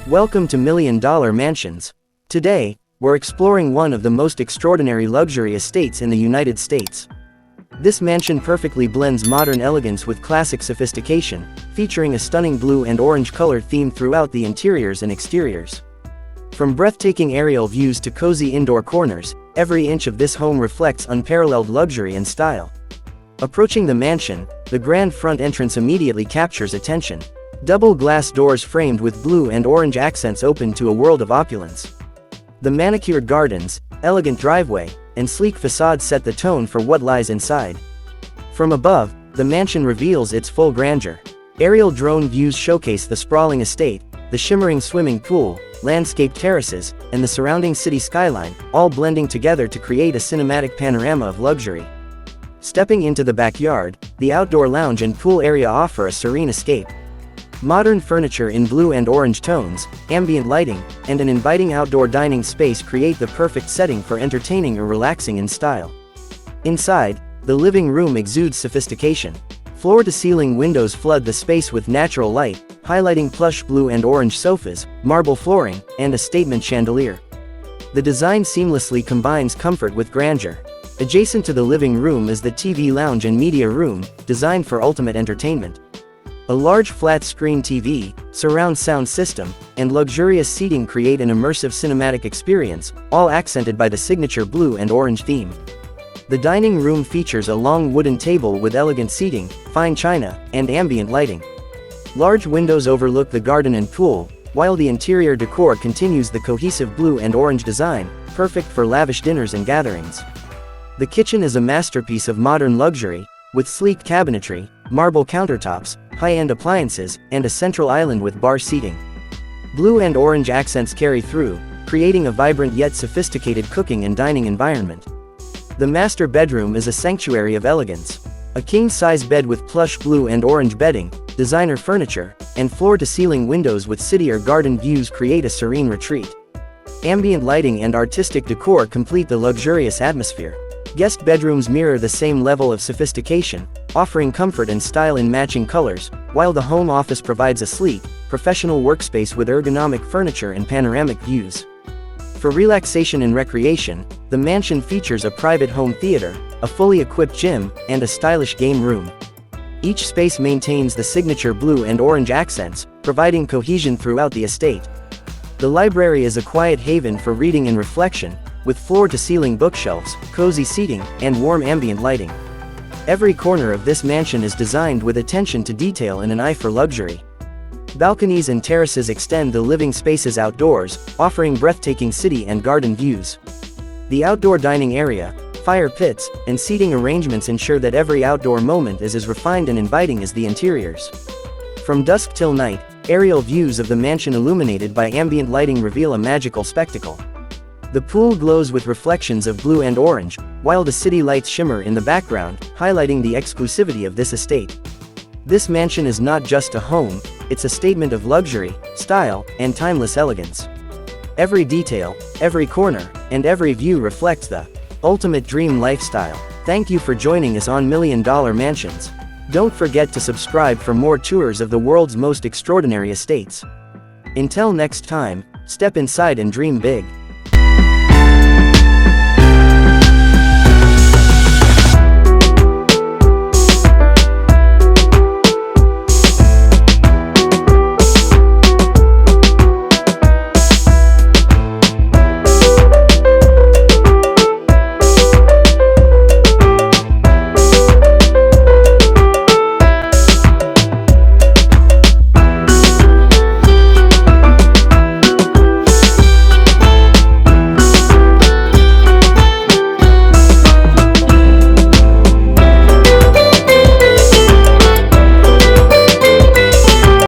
Welcome to $1 Million Mansions. Today, we're exploring one of the most extraordinary luxury estates in the United States. This mansion perfectly blends modern elegance with classic sophistication, featuring a stunning blue and orange color theme throughout the interiors and exteriors. From breathtaking aerial views to cozy indoor corners, every inch of this home reflects unparalleled luxury and style. Approaching the mansion, the grand front entrance immediately captures attention. Double glass doors framed with blue and orange accents open to a world of opulence. The manicured gardens, elegant driveway, and sleek facade set the tone for what lies inside. From above, the mansion reveals its full grandeur. Aerial drone views showcase the sprawling estate, the shimmering swimming pool, landscape terraces, and the surrounding city skyline, all blending together to create a cinematic panorama of luxury. Stepping into the backyard, the outdoor lounge and pool area offer a serene escape. Modern furniture in blue and orange tones, ambient lighting, and an inviting outdoor dining space create the perfect setting for entertaining or relaxing in style. Inside, the living room exudes sophistication. Floor-to-ceiling windows flood the space with natural light, highlighting plush blue and orange sofas, marble flooring, and a statement chandelier. The design seamlessly combines comfort with grandeur. Adjacent to the living room is the TV lounge and media room, designed for ultimate entertainment. A large flat-screen TV, surround sound system, and luxurious seating create an immersive cinematic experience, all accented by the signature blue and orange theme. The dining room features a long wooden table with elegant seating, fine china, and ambient lighting. Large windows overlook the garden and pool, while the interior decor continues the cohesive blue and orange design, perfect for lavish dinners and gatherings. The kitchen is a masterpiece of modern luxury, with sleek cabinetry, marble countertops, high-end appliances, and a central island with bar seating. Blue and orange accents carry through, creating a vibrant yet sophisticated cooking and dining environment. The master bedroom is a sanctuary of elegance. A king-size bed with plush blue and orange bedding, designer furniture, and floor-to-ceiling windows with city or garden views create a serene retreat. Ambient lighting and artistic decor complete the luxurious atmosphere. Guest bedrooms mirror the same level of sophistication, offering comfort and style in matching colors, while the home office provides a sleek, professional workspace with ergonomic furniture and panoramic views. For relaxation and recreation, the mansion features a private home theater, a fully equipped gym, and a stylish game room. Each space maintains the signature blue and orange accents, providing cohesion throughout the estate. The library is a quiet haven for reading and reflection, with floor-to-ceiling bookshelves, cozy seating, and warm ambient lighting. Every corner of this mansion is designed with attention to detail and an eye for luxury. Balconies and terraces extend the living spaces outdoors, offering breathtaking city and garden views. The outdoor dining area, fire pits, and seating arrangements ensure that every outdoor moment is as refined and inviting as the interiors. From dusk till night, aerial views of the mansion illuminated by ambient lighting reveal a magical spectacle. The pool glows with reflections of blue and orange, while the city lights shimmer in the background, highlighting the exclusivity of this estate. This mansion is not just a home, it's a statement of luxury, style, and timeless elegance. Every detail, every corner, and every view reflects the ultimate dream lifestyle. Thank you for joining us on $1 Million Mansions. Don't forget to subscribe for more tours of the world's most extraordinary estates. Until next time, step inside and dream big.